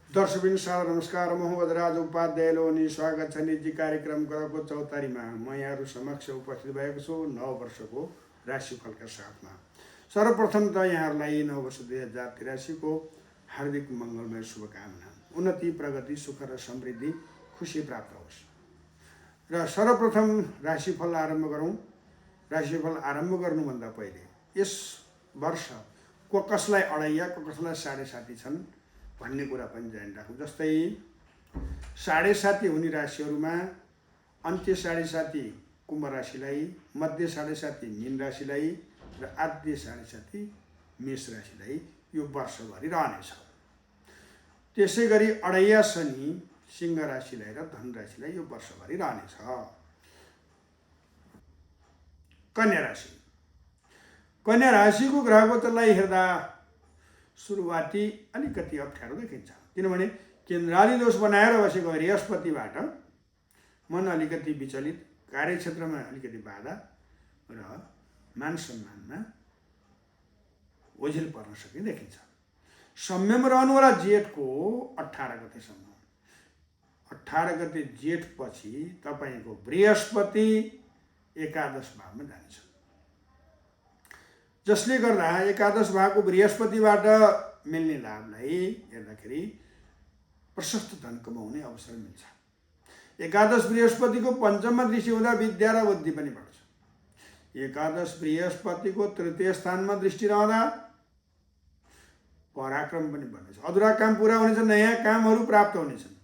दर्शकबिन सादर नमस्कार। म वदराज उपाध्यायले अनि स्वागत छ निजी कार्यक्रम गएको चौतारीमा म यहाँहरू समक्ष उपस्थित भएको छु नव वर्षको राशिफलका साथमा। सर्वप्रथम त यहाँहरूलाई नव वर्ष 2083 को हार्दिक मङ्गलमय शुभकामना, उन्नति, प्रगति, सुख र समृद्धि, खुसी प्राप्त होस्। र सर्वप्रथम राशिफल आरम्भ गरौँ। राशिफल आरम्भ गर्नुभन्दा पहिले यस वर्ष को कसलाई अढैया, को कसलाई साढे साथी छन् भन्ने कुरा पनि जानी राखौँ। जस्तै साढे साथी हुने राशिहरूमा अन्त्य साढे साथी कुम्भ राशिलाई, मध्य साढे साथी मीन राशिलाई र आद्य साढे साथी मेष राशिलाई यो वर्षभरि रहनेछ। त्यसै गरी अढैया शनि सिंह राशिलाई र धनु राशिलाई यो वर्षभरि रहनेछ। कन्या राशि, कन्या राशिको ग्रह गोचरलाई हेर्दा सुरुवाती अलिकति अप्ठ्यारो देखिन्छ, किनभने केन्द्राली दोष बनाएर बसेको बृहस्पतिबाट मन अलिकति विचलित, कार्यक्षेत्रमा अलिकति बाधा र मान सम्मानमा ओझेल पर्न सक्ने देखिन्छ। संयम रहनुहोला जेठको 18 गतेसम्म। 18 गते जेठपछि तपाईँको बृहस्पति एकादश भावमा जानेछ, जसले गर्दा एकादश भावको बृहस्पतिबाट मिल्ने लाभलाई हेर्दाखेरि प्रशस्त धन कमाउने अवसर मिल्छ। एकादश बृहस्पतिको पञ्चममा दृष्टि हुँदा विद्या र बुद्धि पनि बढ्छ। एकादश बृहस्पतिको तृतीय स्थानमा दृष्टि रहँदा पराक्रम पनि बढ्नेछ। अधुरा काम पुरा हुनेछ, नयाँ कामहरू प्राप्त हुनेछन्,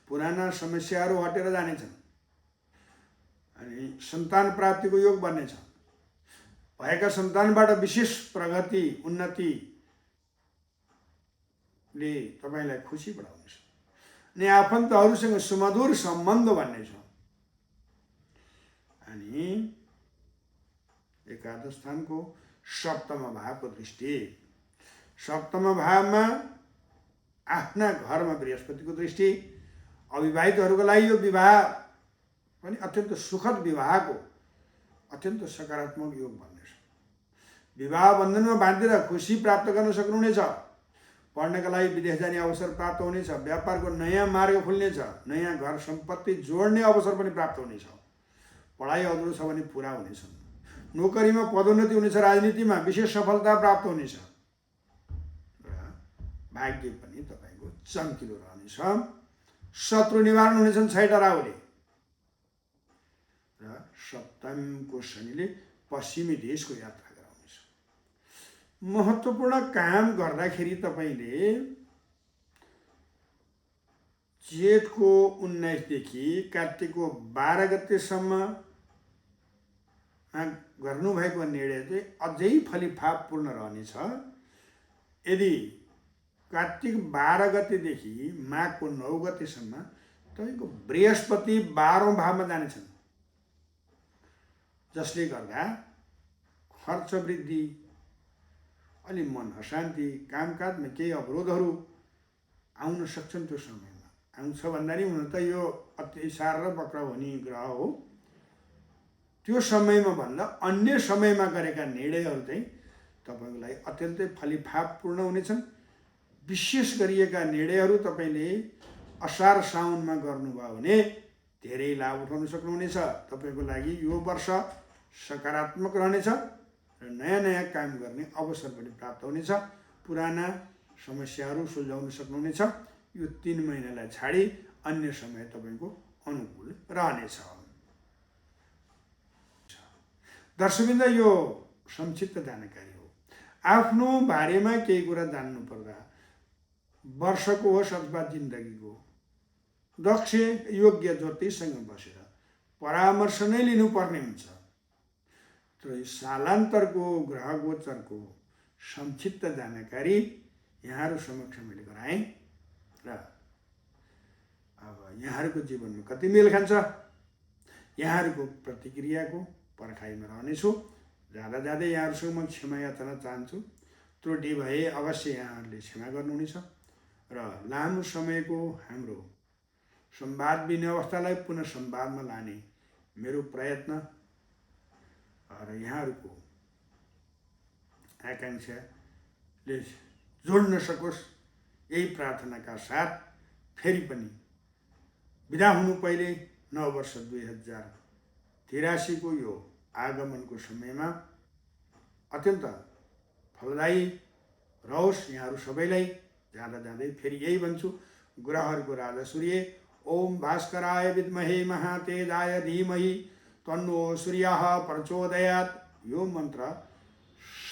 पुराना समस्याहरू हटेर जानेछन् अनि सन्तान प्राप्तिको योग बन्नेछ। भएका सन्तानबाट विशेष प्रगति, उन्नतिले तपाईँलाई खुसी बढाउनेछ अनि आफन्तहरूसँग सुमधुर सम्बन्ध बन्नेछ। अनि एकादश स्थानको सप्तम भावको दृष्टि, सप्तम भावमा आफ्ना घरमा बृहस्पतिको दृष्टि, अविवाहितहरूको लागि यो विवाह पनि अत्यन्त सुखद विवाहको अत्यन्त सकारात्मक योग बन्नेछ। विवाह बन्धनमा बाँधेर खुसी प्राप्त गर्न सक्नुहुनेछ। पढ्नका लागि विदेश जाने अवसर प्राप्त हुनेछ। व्यापारको नयाँ मार्ग खुल्नेछ। नयाँ घर सम्पत्ति जोड्ने अवसर पनि प्राप्त हुनेछ। पढाइ अधुरो छ भने पुरा हुनेछन्। नोकरीमा पदोन्नति हुनेछ। राजनीतिमा विशेष सफलता प्राप्त हुनेछ र भाग्य पनि तपाईँको चम्किलो रहनेछ। शत्रु निवारण हुनेछन् 6 डराउले र सप्तमको शनिले पश्चिमी देशको यात्रा गराउनेछ। महत्त्वपूर्ण काम गर्दाखेरि तपाईँले जेठको 19 देखि कार्तिकको 12 गतेसम्म गर्नुभएको निर्णय चाहिँ अझै फलिफापपूर्ण रहनेछ। यदि कार्तिक 12 गतेदेखि माघको 9 गतेसम्म तपाईँको बृहस्पति 12औं भावमा जानेछन्, जसले गर्दा खर्च वृद्धि, अलि मन अशान्ति, कामकाजमा केही अवरोधहरू आउन सक्छन्। त्यो समयमा आउँछ भन्दा नि हुन त यो अतिसार र वक्र हुने ग्रह हो। त्यो समयमा भन्दा अन्य समयमा गरेका निर्णयहरू चाहिँ तपाईँको लागि अत्यन्तै फलिफापपूर्ण हुनेछन्। विशेष गरिएका निर्णयहरू तपाईँले असार साउनमा गर्नुभयो भने धेरै लाभ उठाउन सक्नुहुनेछ। तपाईँको लागि यो वर्ष सकारात्मक रहनेछ र नयाँ नयाँ काम गर्ने अवसर पनि प्राप्त हुनेछ। पुराना समस्याहरू सुल्झाउन सक्नुहुनेछ। यो 3 महिनालाई छाडी अन्य समय तपाईँको अनुकूल रहनेछ। दर्शकवृन्द, यो संक्षिप्त जानकारी हो। आफ्नो बारेमा केही कुरा जान्नु पर्दा वर्षको होस् अथवा जिन्दगीको दक्ष योग्य ज्योतिषसँग बसेर परामर्श नै लिनुपर्ने हुन्छ। तर सालान्तरको ग्रह गोचरको संक्षिप्त जानकारी यहाँहरू समक्ष मैले गराएँ र अब यहाँहरूको जीवनमा कति मेल खान्छ यहाँहरूको प्रतिक्रियाको पर्खाइमा रहनेछु। जाँदा जाँदै यहाँहरूसँग म क्षमा याचना चाहन्छु। त्रुटि भए अवश्य यहाँहरूले क्षमा गर्नुहुनेछ र लामो समयको हाम्रो संवाद बिने अवस्थालाई पुनः संवादमा लाने मेरो प्रयत्न र यहाँहरूको आकाङ्क्षाले जोड्न सकोस् यही प्रार्थनाका साथ फेरि पनि बिदा हुनु पहिले नव वर्ष 2083 को यो आगमनको समयमा अत्यन्त फलदायी रहोस् यहाँहरू सबैलाई। जाँदा जाँदै फेरि यही भन्छु, ग्रहहरूको राजा सूर्य, ओम भास्कराय विद्महे महातेजाय धीमहि तन्नो सूर्यः प्रचोदयात्। यो मन्त्र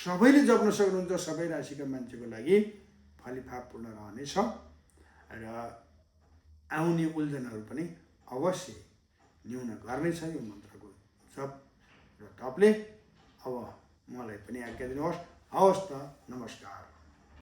सबैले जप्न सक्नुहुन्छ, सबै राशिका मान्छेको लागि फलिफापूर्ण रहनेछ र आउने उल्झनहरू पनि अवश्य न्यून गर्नेछ यो मन्त्रको जप र तपले। अब मलाई पनि आज्ञा दिनुहोस्। हवस् त, नमस्कार।